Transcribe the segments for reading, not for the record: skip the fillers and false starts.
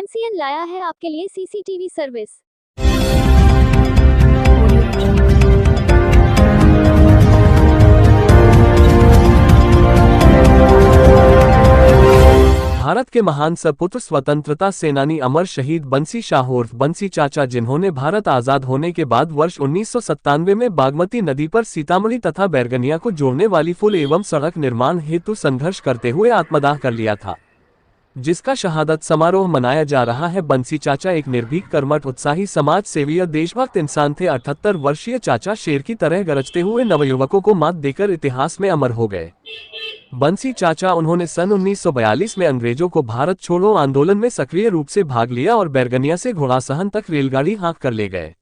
MCN लाया है आपके लिए CCTV सर्विस। भारत के महान सपूत्र स्वतंत्रता सेनानी अमर शहीद बंसी शाह उर्फ बंसी चाचा, जिन्होंने भारत आजाद होने के बाद वर्ष 1997 में बागमती नदी पर सीतामढ़ी तथा बैरगनिया को जोड़ने वाली पुल एवं सड़क निर्माण हेतु संघर्ष करते हुए आत्मदाह कर लिया था, जिसका शहादत समारोह मनाया जा रहा है। बंसी चाचा एक निर्भीक, कर्मठ, उत्साही, समाज सेवी और देशभक्त इंसान थे। 78 वर्षीय चाचा शेर की तरह गरजते हुए नवयुवकों को मात देकर इतिहास में अमर हो गए। बंसी चाचा उन्होंने सन 1942 में अंग्रेजों को भारत छोड़ो आंदोलन में सक्रिय रूप से भाग लिया और बैरगनिया से घोड़ासहन तक रेलगाड़ी हाँक कर ले गए।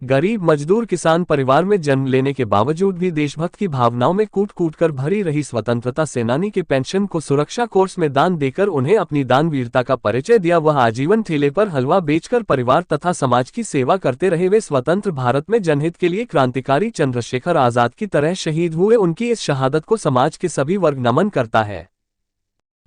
गरीब मजदूर किसान परिवार में जन्म लेने के बावजूद भी देशभक्त की भावनाओं में कूट कूट कर भरी रही स्वतंत्रता सेनानी के पेंशन को सुरक्षा कोर्स में दान देकर उन्हें अपनी दानवीरता का परिचय दिया। वह आजीवन ठेले पर हलवा बेचकर परिवार तथा समाज की सेवा करते रहे। वे स्वतंत्र भारत में जनहित के लिए क्रांतिकारी चंद्रशेखर आजाद की तरह शहीद हुए। उनकी इस शहादत को समाज के सभी वर्ग नमन करता है।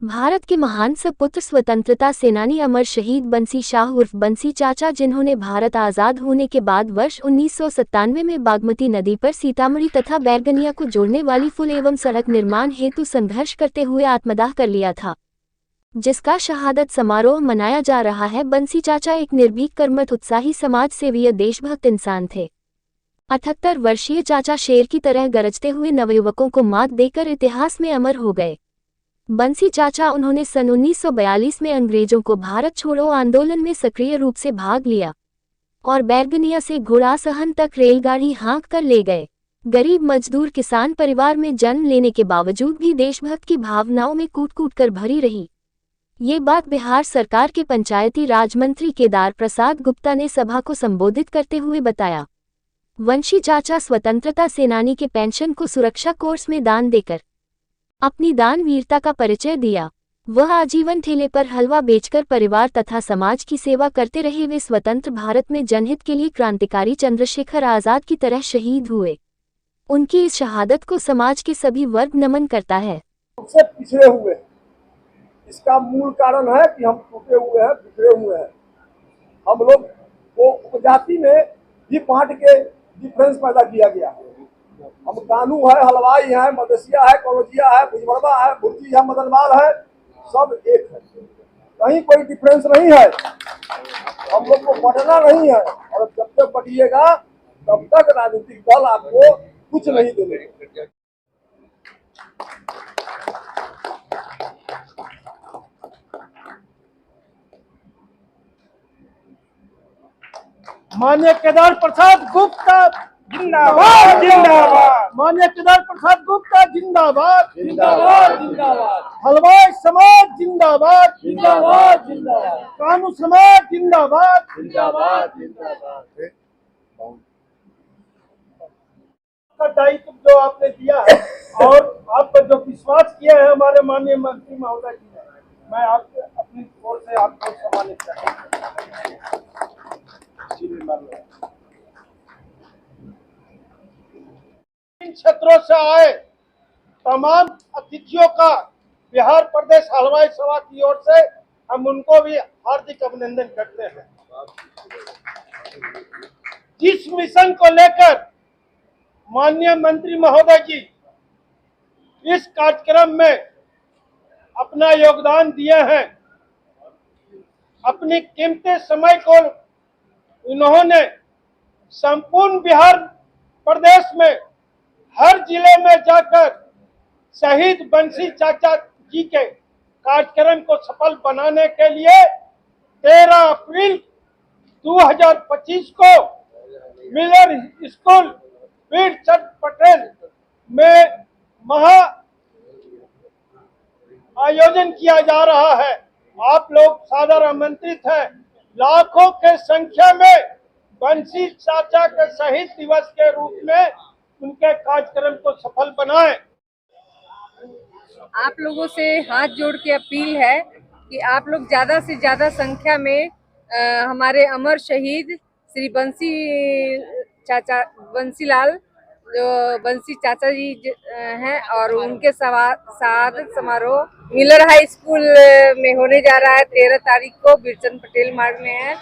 भारत के महान सपूत्र स्वतंत्रता सेनानी अमर शहीद बंसी शाह उर्फ बंसी चाचा, जिन्होंने भारत आजाद होने के बाद वर्ष 1997 में बागमती नदी पर सीतामढ़ी तथा बैरगनिया को जोड़ने वाली पुल एवं सड़क निर्माण हेतु संघर्ष करते हुए आत्मदाह कर लिया था, जिसका शहादत समारोह मनाया जा रहा है। बंसी चाचा एक निर्भीक, कर्मठ, उत्साही, समाज सेवी और देशभक्त इंसान थे। 78 वर्षीय चाचा शेर की तरह गरजते हुए नवयुवकों को मात देकर इतिहास में अमर हो गए। बंसी चाचा उन्होंने सन 1942 में अंग्रेजों को भारत छोड़ो आंदोलन में सक्रिय रूप से भाग लिया और बैरगनिया से घोड़ासहन तक रेलगाड़ी हाँक कर ले गए। गरीब मजदूर किसान परिवार में जन्म लेने के बावजूद भी देशभक्त की भावनाओं में कूट कूट कर भरी रही। ये बात बिहार सरकार के पंचायती राज मंत्री केदार प्रसाद गुप्ता ने सभा को संबोधित करते हुए बताया। बंसी चाचा स्वतंत्रता सेनानी के पेंशन को सुरक्षा कोर्स में दान देकर अपनी दानवीरता का परिचय दिया। वह आजीवन ठेले पर हलवा बेचकर परिवार तथा समाज की सेवा करते रहे। वे स्वतंत्र भारत में जनहित के लिए क्रांतिकारी चंद्रशेखर आजाद की तरह शहीद हुए। उनकी इस शहादत को समाज के सभी वर्ग नमन करता है। सबसे पिछड़े हुए, इसका मूल कारण है कि हम टूटे हुए हैं, बिखरे हुए हैं। हम लोग को उपजाति में भी बांट के डिफरेंस पैदा किया गया है। हम कानू है, हलवाई है, मदेसिया है, कौजिया है, भुजबड़वा है, भुर्जी है, मदनवाल है, सब एक है, कहीं कोई डिफरेंस नहीं है। हम लोग को बटना नहीं है और जब तक बटिएगा तब तक राजनीतिक दल आपको कुछ नहीं देंगे। माननीय केदार प्रसाद गुप्ता जिंदाबाद, जिंदाबाद। माननीय केदार प्रसाद गुप्ता जिंदाबाद, जिंदाबाद, जिंदाबाद। हलवाई समाज जिंदाबाद, जिंदाबाद, जिंदाबाद। कानू समाज जिंदाबाद, जिंदाबाद, जिंदाबाद। का दायित्व जो आपने दिया है और आप पर जो विश्वास किया है हमारे माननीय मंत्री महोदय जी ने, मैं आपसे अपनी ओर से आपको सम्मानित करता हूं। इन क्षेत्रों से आए तमाम अतिथियों का बिहार प्रदेश हलवाई सभा की ओर से हम उनको भी हार्दिक अभिनंदन करते हैं। जिस मिशन को लेकर माननीय मंत्री महोदय जी इस कार्यक्रम में अपना योगदान दिए हैं, अपनी कीमती समय को उन्होंने संपूर्ण बिहार प्रदेश में हर जिले में जाकर शहीद बंसी चाचा जी के कार्यक्रम को सफल बनाने के लिए 13 अप्रैल 2025 को मिलर स्कूल वीर चंद्र पटेल में महा आयोजन किया जा रहा है। आप लोग सादर आमंत्रित हैं। लाखों के संख्या में बंसी चाचा के शहीद दिवस के रूप में उनके कार्यक्रम को सफल बनाएं। आप लोगों से हाथ जोड़ के अपील है कि आप लोग ज़्यादा से ज़्यादा संख्या में हमारे अमर शहीद श्री बंसीलाल जो बंसी चाचा जी हैं और उनके शहादत समारोह मिलर हाई स्कूल में होने जा रहा है 13 तारीख को बिरचंद पटेल मार्ग में है।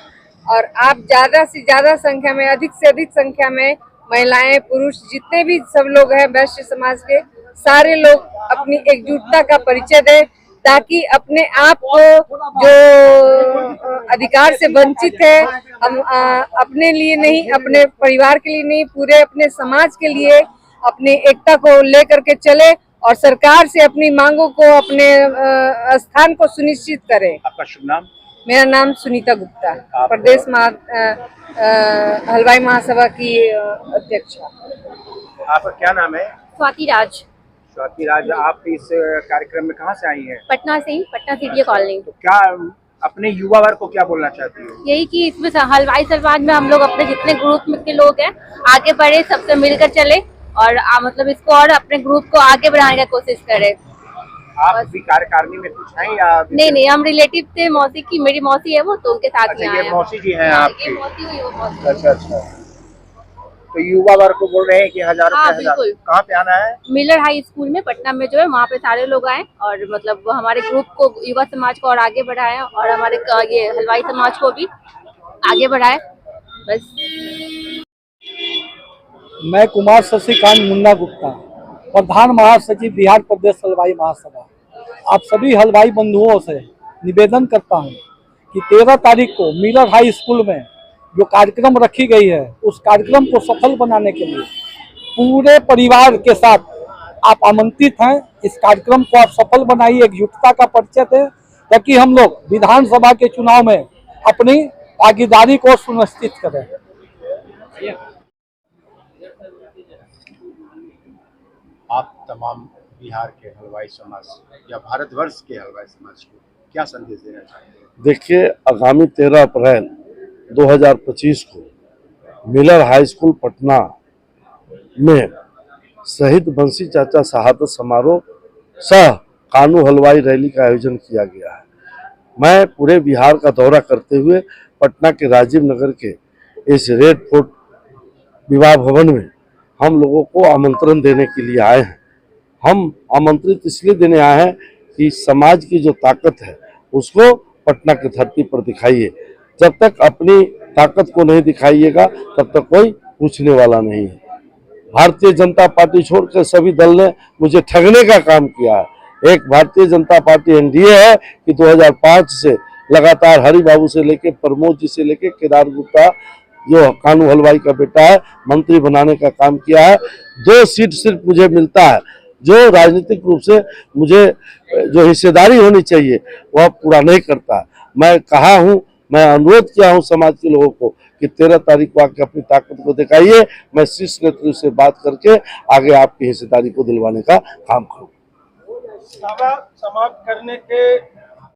और आप ज्यादा से ज्यादा संख्या में, अधिक से अधिक संख्या में महिलाएं, पुरुष, जितने भी सब लोग हैं वैश्य समाज के, सारे लोग अपनी एकजुटता का परिचय दें, ताकि अपने आप को जो अधिकार से वंचित है, हम अपने लिए नहीं, अपने परिवार के लिए नहीं, पूरे अपने समाज के लिए अपनी एकता को लेकर के चले और सरकार से अपनी मांगों को, अपने स्थान को सुनिश्चित करें। आपका शुभ नाम? मेरा नाम सुनीता गुप्ता, प्रदेश हलवाई महासभा की अध्यक्ष। आपका क्या नाम है? स्वाति राज। स्वाति राज, आप इस कार्यक्रम में कहाँ से आई हैं? पटना से ही, पटना सिटी कॉलोनी। तो क्या अपने युवा वर्ग को क्या बोलना चाहती हो? यही कि इसमें हलवाई समाज में हम लोग अपने जितने ग्रुप में के लोग हैं आगे बढ़े, सबसे मिलकर चले और मतलब इसको और अपने ग्रुप को आगे बढ़ाने की कोशिश करें। आप भी कार्यकारिणी में कुछ हैं या? नहीं, हम रिलेटिव थे, मौसी की, मेरी मौसी है वो, तो उनके साथ अच्छा, में ये आए। मौसी जी हैं आपकी? ये मौसी हुई, वो मौसी। अच्छा। तो युवा वर्ग को बोल रहे हैं कि हजार हाँ, रुपए हजार। बिल्कुल। कहाँ पे आना है? मिलर हाई स्कूल में पटना में जो है, वहाँ पे सारे लोग आए और मतलब हमारे ग्रुप को, युवा समाज को और आगे बढ़ाए और हमारे ये हलवाई समाज को भी आगे बढ़ाए। बस। मैं कुमार शशिकांत मुन्ना गुप्ता, प्रधान महासचिव बिहार प्रदेश हलवाई महासभा। आप सभी हलवाई बंधुओं से निवेदन करता हूं कि 13 तारीख को मिलर हाई स्कूल में जो कार्यक्रम रखी गई है, उस कार्यक्रम को सफल बनाने के लिए पूरे परिवार के साथ आप आमंत्रित हैं। इस कार्यक्रम को आप सफल बनाइए, एकजुटता का परिचय दें, ताकि हम लोग विधानसभा के चुनाव में अपनी भागीदारी को सुनिश्चित करें। आप तमाम बिहार के हलवाई समाज या भारतवर्ष के हलवाई समाज को क्या संदेश देना चाहते हैं? देखिए, आगामी 13 अप्रैल 2025 को मिलर हाई स्कूल पटना में शहीद बंसी चाचा शहादत समारोह सह कानू हलवाई रैली का आयोजन किया गया है। मैं पूरे बिहार का दौरा करते हुए पटना के राजीव नगर के इस रेड फोर्ट विवाह भवन में हम लोगों को आमंत्रण देने के लिए आए हैं। हम आमंत्रित इसलिए देने आए हैं कि समाज की जो ताकत है उसको पटना की धरती पर दिखाइए। जब तक अपनी ताकत को नहीं दिखाइएगा तब तक कोई पूछने वाला नहीं है। भारतीय जनता पार्टी छोड़कर सभी दल ने मुझे ठगने का काम किया है। एक भारतीय जनता पार्टी एनडीए है कि 2005 से लगातार हरि बाबू से लेके प्रमोद जी से लेके केदार गुप्ता जो कानू हलवाई का बेटा है, मंत्री बनाने का काम किया है। 2 सीट सिर्फ मुझे मिलता है, जो राजनीतिक रूप से मुझे जो हिस्सेदारी होनी चाहिए वह पूरा नहीं करता। मैं कहा हूं, मैं अनुरोध किया हूं समाज के लोगों को कि 13 तारीख को आके अपनी ताकत को दिखाइए। मैं शीर्ष नेतृत्व से बात करके आगे आपकी हिस्सेदारी को दिलवाने का काम करूँ। सभा समाप्त करने के